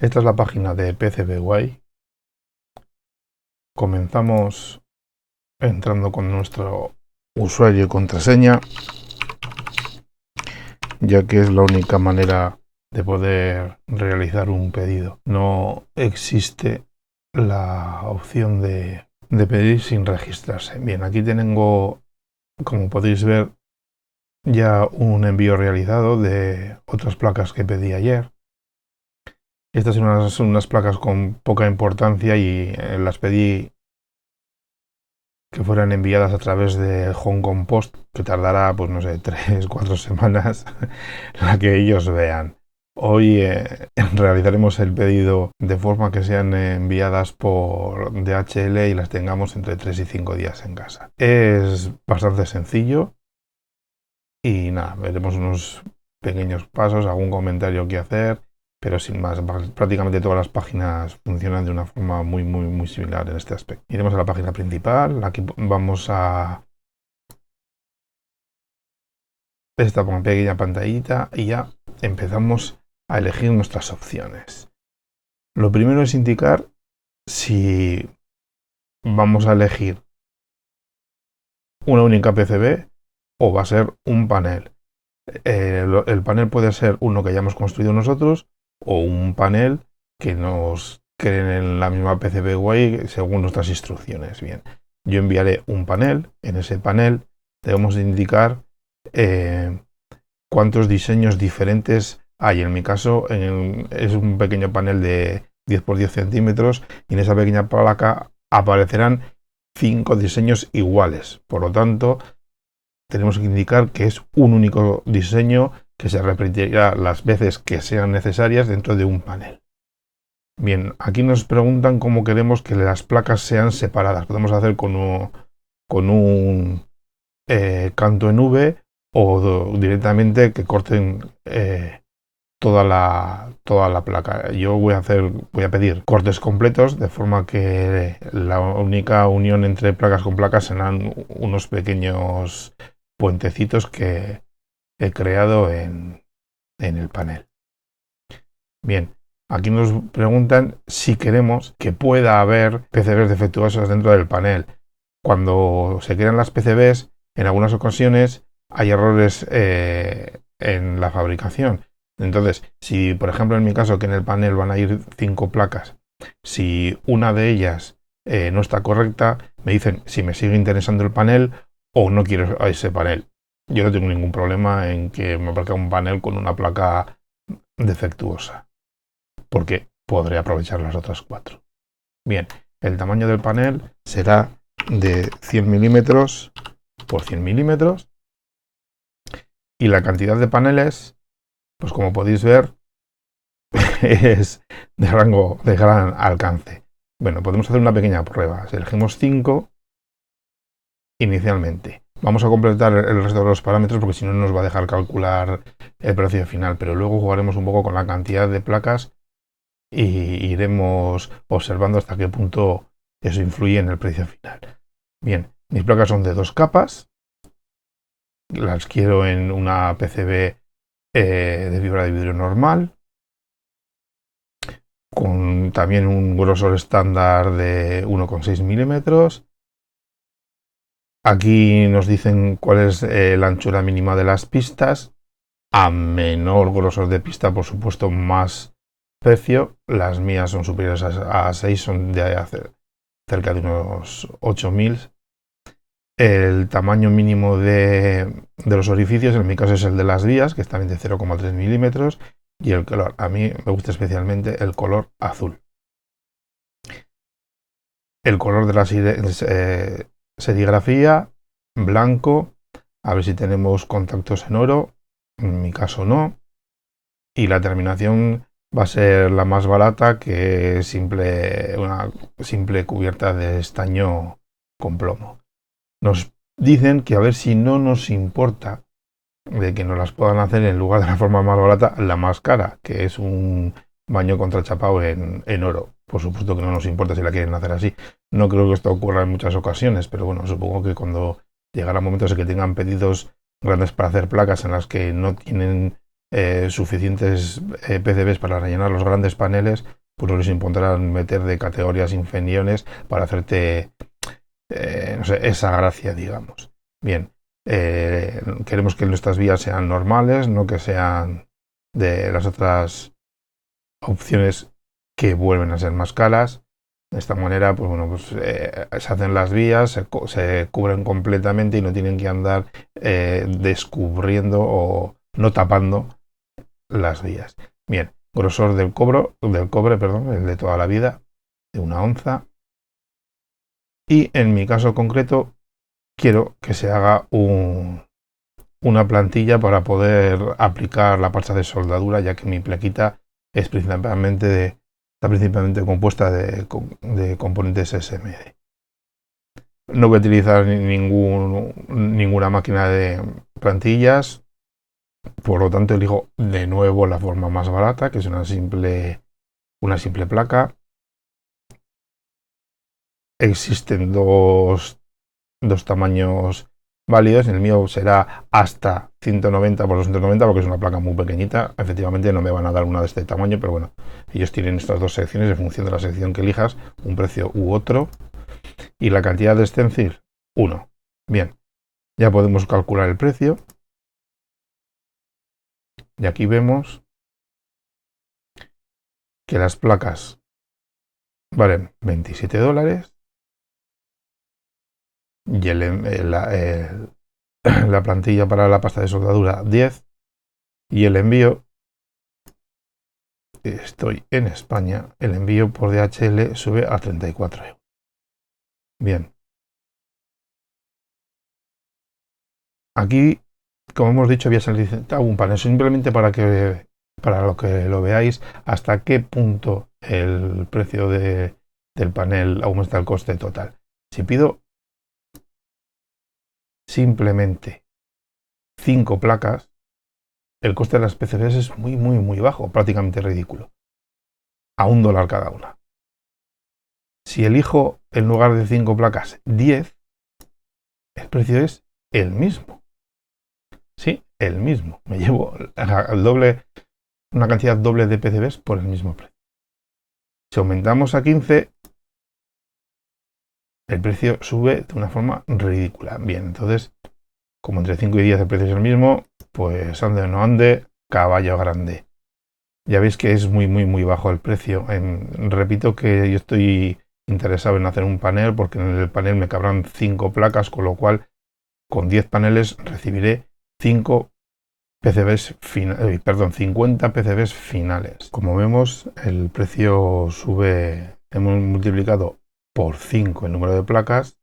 Esta es la página de PCBWay. Comenzamos entrando con nuestro usuario y contraseña, ya que es la única manera de poder realizar un pedido. No existe la opción de pedir sin registrarse. Bien, aquí tengo, como podéis ver, ya un envío realizado de otras placas que pedí ayer. Estas son unas placas con poca importancia y las pedí que fueran enviadas a través de Hong Kong Post, que tardará, pues no sé, 3-4 semanas la que ellos vean. Hoy realizaremos el pedido de forma que sean enviadas por DHL y las tengamos entre 3 y 5 días en casa. Es bastante sencillo y nada, veremos unos pequeños pasos, algún comentario que hacer, pero sin más, prácticamente todas las páginas funcionan de una forma muy similar en este aspecto. Iremos a la página principal, aquí vamos a esta pequeña pantallita y ya empezamos a elegir nuestras opciones. Lo primero es indicar si vamos a elegir una única PCB o va a ser un panel. El panel puede ser uno que hayamos construido nosotros o un panel que nos creen en la misma PCBWay según nuestras instrucciones. Bien, yo enviaré un panel. En ese panel debemos indicar cuántos diseños diferentes hay. En mi caso es un pequeño panel de 10 por 10 centímetros y en esa pequeña placa aparecerán 5 diseños iguales. Por lo tanto, tenemos que indicar que es un único diseño que se repetirá las veces que sean necesarias dentro de un panel. Bien, aquí nos preguntan cómo queremos que las placas sean separadas. Podemos hacer con un canto en V o directamente que corten toda la placa. Yo voy a pedir cortes completos de forma que la única unión entre placas con placas serán unos pequeños puentecitos que he creado en el panel. Bien, aquí nos preguntan si queremos que pueda haber PCBs defectuosas dentro del panel. Cuando se crean las PCBs, en algunas ocasiones hay errores en la fabricación. Entonces, si por ejemplo en mi caso que en el panel van a ir 5 placas, si una de ellas no está correcta, me dicen si me sigue interesando el panel o no quiero ese panel. Yo no tengo ningún problema en que me aparezca un panel con una placa defectuosa, porque podré aprovechar las otras 4. Bien, el tamaño del panel será de 100 milímetros por 100 milímetros y la cantidad de paneles, pues como podéis ver, es de gran alcance. Bueno, podemos hacer una pequeña prueba. Si elegimos 5 inicialmente, vamos a completar el resto de los parámetros porque si no nos va a dejar calcular el precio final, pero luego jugaremos un poco con la cantidad de placas y iremos observando hasta qué punto eso influye en el precio final. Bien, mis placas son de 2 capas, las quiero en una PCB de fibra de vidrio normal, con también un grosor estándar de 1,6 milímetros. Aquí nos dicen cuál es la anchura mínima de las pistas. A menor grosor de pista, por supuesto, más precio. Las mías son superiores a 6, son de cerca de unos 8000. El tamaño mínimo de los orificios, en mi caso es el de las vías, que es también de 0,3 milímetros. Y el color, a mí me gusta especialmente el color azul. El color de la serigrafía, blanco. A ver si tenemos contactos en oro. En mi caso no. Y la terminación va a ser la más barata, que es una simple cubierta de estaño con plomo. Nos dicen que a ver si no nos importa de que nos las puedan hacer en lugar de la forma más barata, la más cara, que es un baño contrachapado en oro. Por supuesto que no nos importa si la quieren hacer así. No creo que esto ocurra en muchas ocasiones, pero bueno, supongo que cuando llegará momentos en que tengan pedidos grandes para hacer placas en las que no tienen suficientes PCBs para rellenar los grandes paneles, pues no les importará meter de categorías inferiores para hacerte no sé, esa gracia, digamos. Bien, queremos que nuestras vías sean normales, no que sean de las otras opciones que vuelven a ser más caras. De esta manera, pues bueno, pues se hacen las vías, se cubren completamente y no tienen que andar descubriendo o no tapando las vías. Bien, grosor del cobre, perdón, el de toda la vida, de 1 onza. Y en mi caso concreto, quiero que se haga una plantilla para poder aplicar la parcha de soldadura, ya que mi plaquita es está principalmente compuesta de componentes SMD. No voy a utilizar ninguna máquina de plantillas, por lo tanto elijo de nuevo la forma más barata, que es una simple placa. Existen dos tamaños válidos. El mío será hasta 190 por 290 porque es una placa muy pequeñita. Efectivamente no me van a dar una de este tamaño, pero bueno, ellos tienen estas dos secciones en función de la sección que elijas, un precio u otro. Y la cantidad de stencil, 1. Bien, ya podemos calcular el precio. Y aquí vemos que las placas valen $27 y la plantilla para la pasta de soldadura 10 y el envío, estoy en España, el envío por DHL sube a 34 euros. Bien, aquí, como hemos dicho, había solicitado un panel simplemente para que lo veáis hasta qué punto el precio del panel aumenta el coste total. Si pido simplemente 5 placas, el coste de las PCBs es muy bajo, prácticamente ridículo, a $1 cada una. Si elijo en lugar de 5 placas 10, el precio es el mismo. Sí, el mismo. Me llevo el doble, una cantidad doble de PCBs por el mismo precio. Si aumentamos a 15, el precio sube de una forma ridícula. Bien, entonces, como entre 5 y 10 el precio es el mismo, pues ande o no ande, caballo grande. Ya veis que es muy bajo el precio. Repito que yo estoy interesado en hacer un panel porque en el panel me cabrán 5 placas, con lo cual con 10 paneles recibiré 50 PCBs finales. Como vemos, el precio sube, hemos multiplicado por 5 el número de placas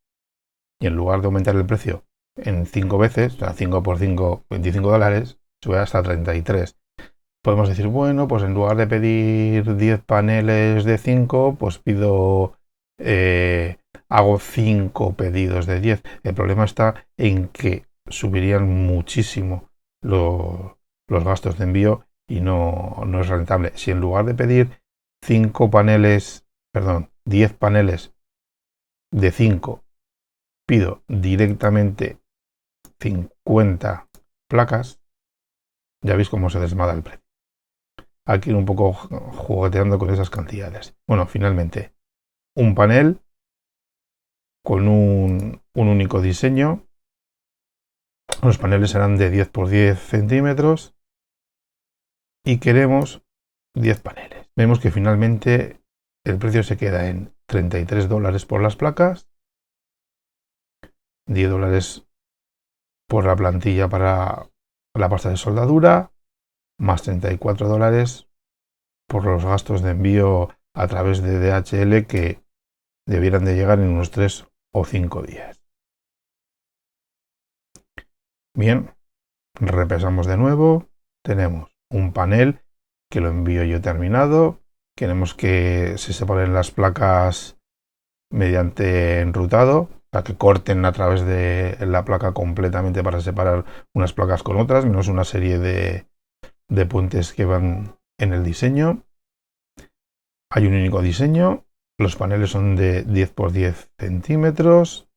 y en lugar de aumentar el precio en 5 veces, o sea, 5 por 5, $25, sube hasta 33. Podemos decir, bueno, pues en lugar de pedir 10 paneles de 5, pues hago 5 pedidos de 10. El problema está en que subirían muchísimo los gastos de envío y no es rentable. Si en lugar de pedir 10 paneles de 5, pido directamente 50 placas, ya veis cómo se desmada el precio. Aquí un poco jugueteando con esas cantidades. Bueno, finalmente, un panel con un único diseño. Los paneles serán de 10 por 10 centímetros y queremos 10 paneles. Vemos que finalmente el precio se queda en $33 por las placas, $10 por la plantilla para la pasta de soldadura, más $34 por los gastos de envío a través de DHL que debieran de llegar en unos 3 o 5 días. Bien, repasamos de nuevo. Tenemos un panel que lo envío yo terminado. Queremos que se separen las placas mediante enrutado, o sea, que corten a través de la placa completamente para separar unas placas con otras, menos una serie de puentes que van en el diseño. Hay un único diseño. Los paneles son de 10 por 10 centímetros.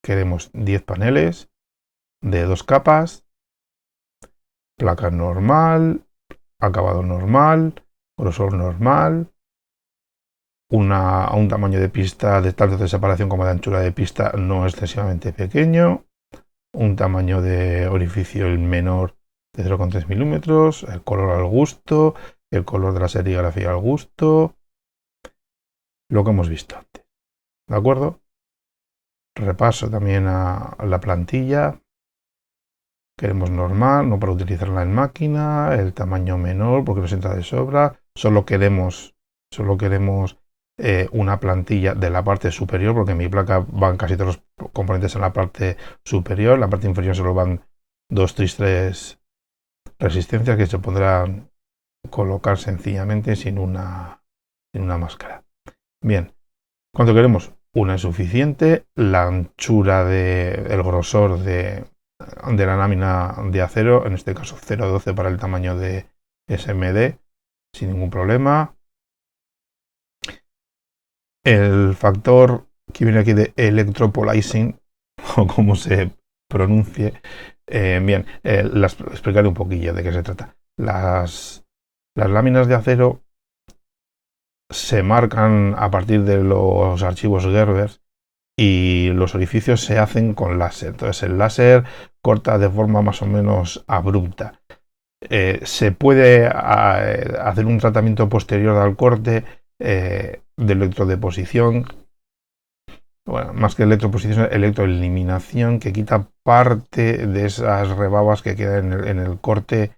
Queremos 10 paneles de 2 capas. Placa normal, acabado normal, grosor normal, un tamaño de pista de tanto de separación como de anchura de pista no excesivamente pequeño, un tamaño de orificio el menor de 0,3 milímetros, el color al gusto, el color de la serigrafía al gusto, lo que hemos visto antes. ¿De acuerdo? Repaso también a la plantilla. Queremos normal, no para utilizarla en máquina, el tamaño menor porque nos entra de sobra. Solo queremos una plantilla de la parte superior, porque en mi placa van casi todos los componentes en la parte superior. En la parte inferior solo van 2 3 resistencias que se podrán colocar sencillamente sin una máscara. Bien, ¿cuánto queremos? Una es suficiente. La anchura el grosor de la lámina de acero, en este caso 0,12 para el tamaño de SMD, sin ningún problema. El factor que viene aquí de electropolizing, o como se pronuncie, bien, explicaré un poquillo de qué se trata. Las láminas de acero se marcan a partir de los archivos Gerber y los orificios se hacen con láser. Entonces el láser corta de forma más o menos abrupta. Se puede hacer un tratamiento posterior al corte de electrodeposición, bueno, más que electroposición, electroeliminación, que quita parte de esas rebabas que quedan en el corte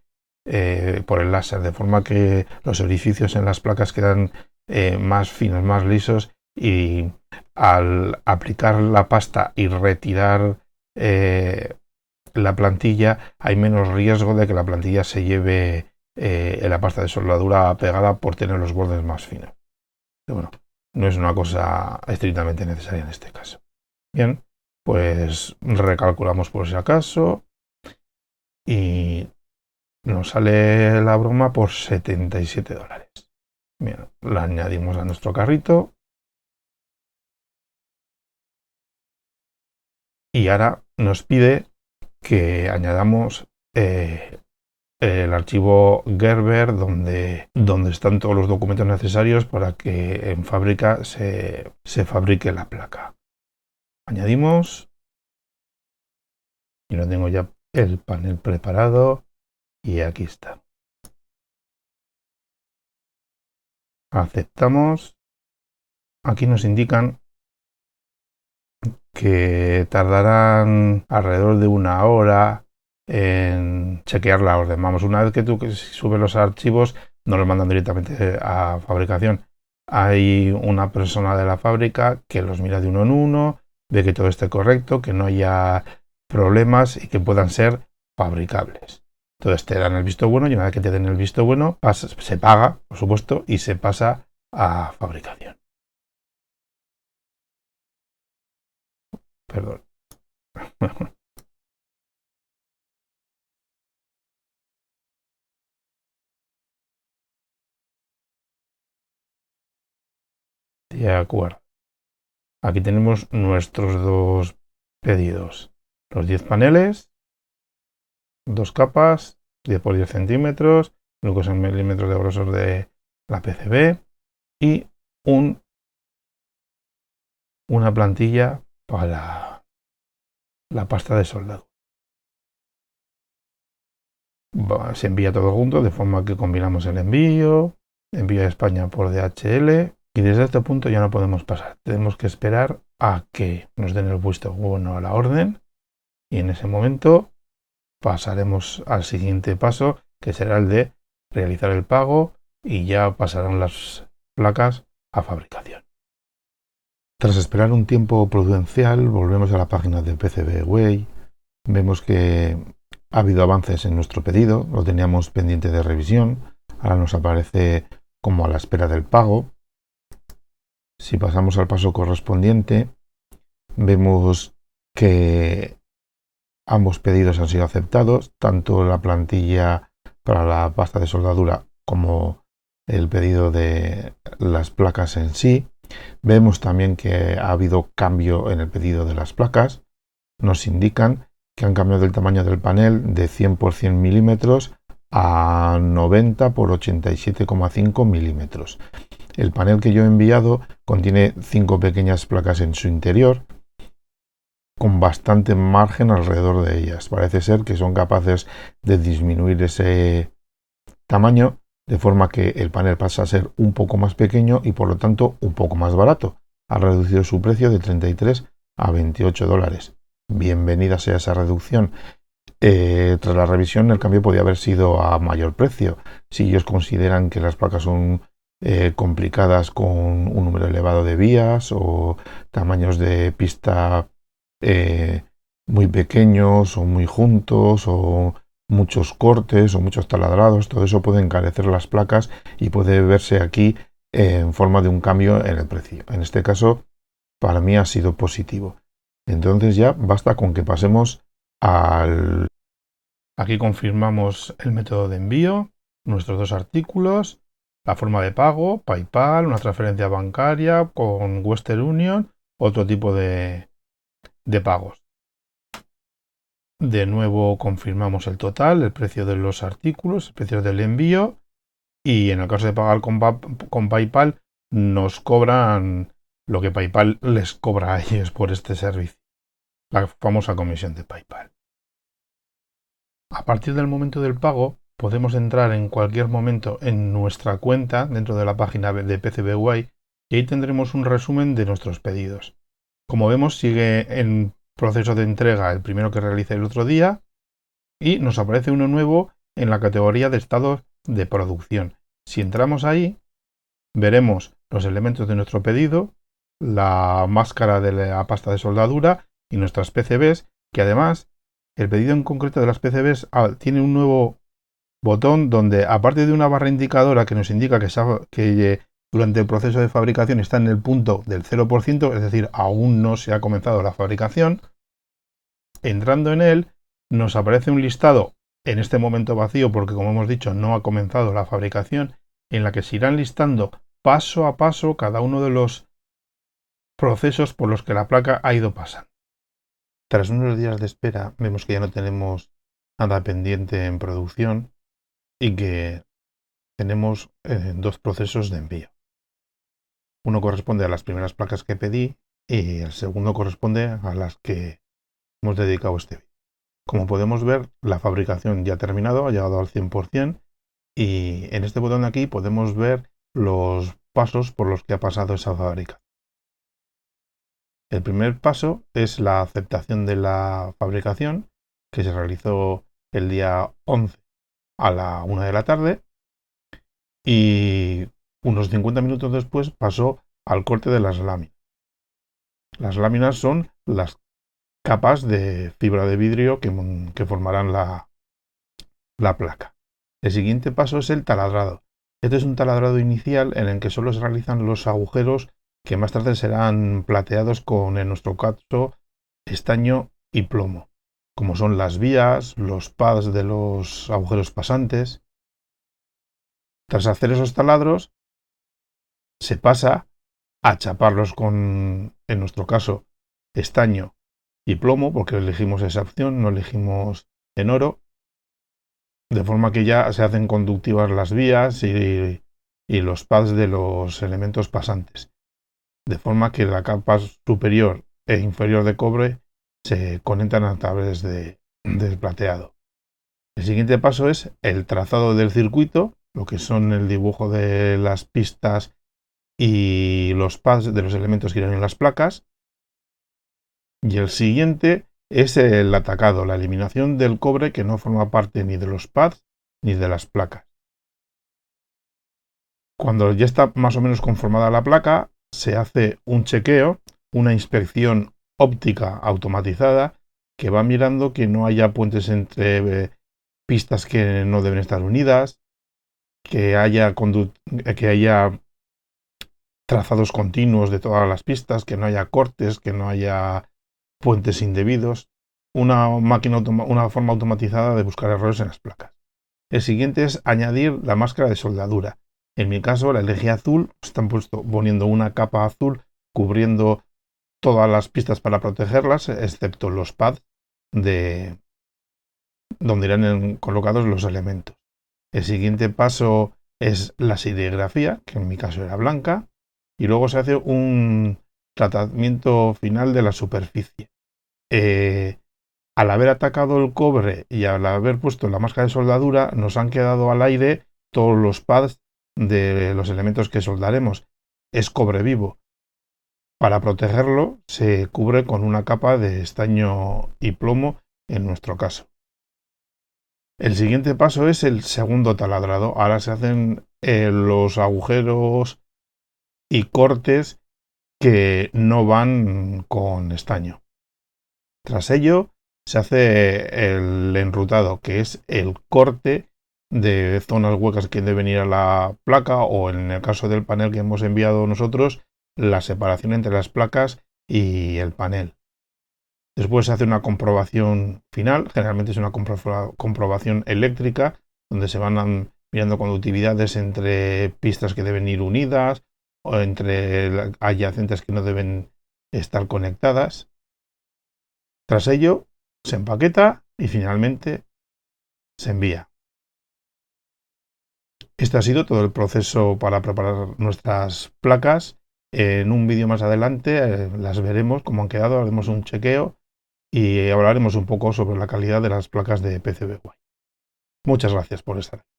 por el láser, de forma que los orificios en las placas quedan más finos, más lisos, y al aplicar la pasta y retirar la plantilla hay menos riesgo de que la plantilla se lleve la pasta de soldadura pegada por tener los bordes más finos. Pero bueno, no es una cosa estrictamente necesaria en este caso. Bien, pues recalculamos por si acaso y nos sale la broma por $77. Bien, la añadimos a nuestro carrito y ahora nos pide que añadamos el archivo Gerber donde están todos los documentos necesarios para que en fábrica se fabrique la placa. Añadimos y lo tengo ya el panel preparado y aquí está. Aceptamos. Aquí nos indican que tardarán alrededor de 1 hora en chequear la orden. Vamos, una vez que tú subes los archivos, no los mandan directamente a fabricación. Hay una persona de la fábrica que los mira de uno en uno, ve que todo esté correcto, que no haya problemas y que puedan ser fabricables. Entonces te dan el visto bueno y una vez que te den el visto bueno, se paga, por supuesto, y se pasa a fabricación. Perdón. De acuerdo. Aquí tenemos nuestros 2 pedidos. Los 10 paneles, 2 capas, 10 por 10 centímetros, luego son milímetros de grosor de la PCB y una plantilla para la pasta de soldado. Se envía todo junto de forma que combinamos el envío a España por DHL y desde este punto ya no podemos pasar. Tenemos que esperar a que nos den el visto bueno a la orden y en ese momento pasaremos al siguiente paso, que será el de realizar el pago y ya pasarán las placas a fabricación. Tras esperar un tiempo prudencial, volvemos a la página de PCBWay. Vemos que ha habido avances en nuestro pedido, lo teníamos pendiente de revisión, ahora nos aparece como a la espera del pago. Si pasamos al paso correspondiente, vemos que ambos pedidos han sido aceptados, tanto la plantilla para la pasta de soldadura como el pedido de las placas en sí. Vemos también que ha habido cambio en el pedido de las placas. Nos indican que han cambiado el tamaño del panel de 100 por 100 milímetros a 90 por 87,5 milímetros. El panel que yo he enviado contiene 5 pequeñas placas en su interior, con bastante margen alrededor de ellas. Parece ser que son capaces de disminuir ese tamaño, de forma que el panel pasa a ser un poco más pequeño y por lo tanto un poco más barato. Ha reducido su precio de 33 a 28 dólares. Bienvenida sea esa reducción. Tras la revisión, el cambio podía haber sido a mayor precio. Si ellos consideran que las placas son complicadas con un número elevado de vías o tamaños de pista muy pequeños o muy juntos o muchos cortes o muchos taladrados, todo eso puede encarecer las placas y puede verse aquí en forma de un cambio en el precio. En este caso, para mí ha sido positivo. Entonces ya basta con que pasemos al... Aquí confirmamos el método de envío, nuestros 2 artículos, la forma de pago, PayPal, una transferencia bancaria con Western Union, otro tipo de pagos. De nuevo confirmamos el total, el precio de los artículos, el precio del envío, y en el caso de pagar con PayPal nos cobran lo que PayPal les cobra a ellos por este servicio, la famosa comisión de PayPal. A partir del momento del pago podemos entrar en cualquier momento en nuestra cuenta dentro de la página de PCBWay y ahí tendremos un resumen de nuestros pedidos. Como vemos, sigue en proceso de entrega el primero que realicé el otro día y nos aparece uno nuevo en la categoría de estado de producción. Si entramos ahí, veremos los elementos de nuestro pedido, la máscara de la pasta de soldadura y nuestras PCBs, que además el pedido en concreto de las PCBs tiene un nuevo botón donde, aparte de una barra indicadora que nos indica que durante el proceso de fabricación está en el punto del 0%, es decir, aún no se ha comenzado la fabricación, entrando en él nos aparece un listado en este momento vacío porque, como hemos dicho, no ha comenzado la fabricación, en la que se irán listando paso a paso cada uno de los procesos por los que la placa ha ido pasando. Tras unos días de espera vemos que ya no tenemos nada pendiente en producción y que tenemos 2 procesos de envío. Uno corresponde a las primeras placas que pedí y el segundo corresponde a las que hemos dedicado este vídeo. Como podemos ver, la fabricación ya ha terminado, ha llegado al 100% y en este botón de aquí podemos ver los pasos por los que ha pasado esa fábrica. El primer paso es la aceptación de la fabricación, que se realizó el día 11 a la 1 de la tarde y unos 50 minutos después pasó al corte de las láminas. Las láminas son las capas de fibra de vidrio que formarán la placa. El siguiente paso es el taladrado. Este es un taladrado inicial en el que solo se realizan los agujeros que más tarde serán plateados con, en nuestro caso, estaño y plomo, como son las vías, los pads de los agujeros pasantes. Tras hacer esos taladros, se pasa a chaparlos con, en nuestro caso, estaño y plomo, porque elegimos esa opción, no elegimos en oro, de forma que ya se hacen conductivas las vías y los pads de los elementos pasantes, de forma que la capa superior e inferior de cobre se conectan a través del plateado. El siguiente paso es el trazado del circuito, lo que son el dibujo de las pistas y los pads de los elementos que irán en las placas. Y el siguiente es el atacado, la eliminación del cobre que no forma parte ni de los pads ni de las placas. Cuando ya está más o menos conformada la placa, se hace un chequeo, una inspección óptica automatizada que va mirando que no haya puentes entre pistas que no deben estar unidas, que haya trazados continuos de todas las pistas, que no haya cortes, que no haya puentes indebidos. Una forma automatizada de buscar errores en las placas. El siguiente es añadir la máscara de soldadura. En mi caso la elegí azul, están poniendo una capa azul cubriendo todas las pistas para protegerlas, excepto los pads de donde irán colocados los elementos. El siguiente paso es la serigrafía, que en mi caso era blanca, y luego se hace un tratamiento final de la superficie. Al haber atacado el cobre y al haber puesto la máscara de soldadura, nos han quedado al aire todos los pads de los elementos que soldaremos. Es cobre vivo. Para protegerlo se cubre con una capa de estaño y plomo en nuestro caso. El siguiente paso es el segundo taladrado. Ahora se hacen los agujeros y cortes que no van con estaño. Tras ello se hace el enrutado, que es el corte de zonas huecas que deben ir a la placa, o en el caso del panel que hemos enviado nosotros, la separación entre las placas y el panel. Después se hace una comprobación final, generalmente es una comprobación eléctrica, donde se van mirando conductividades entre pistas que deben ir unidas o entre adyacentes que no deben estar conectadas. Tras ello, se empaqueta y finalmente se envía. Este ha sido todo el proceso para preparar nuestras placas. En un vídeo más adelante las veremos cómo han quedado, haremos un chequeo y hablaremos un poco sobre la calidad de las placas de PCBWay. Muchas gracias por estar aquí.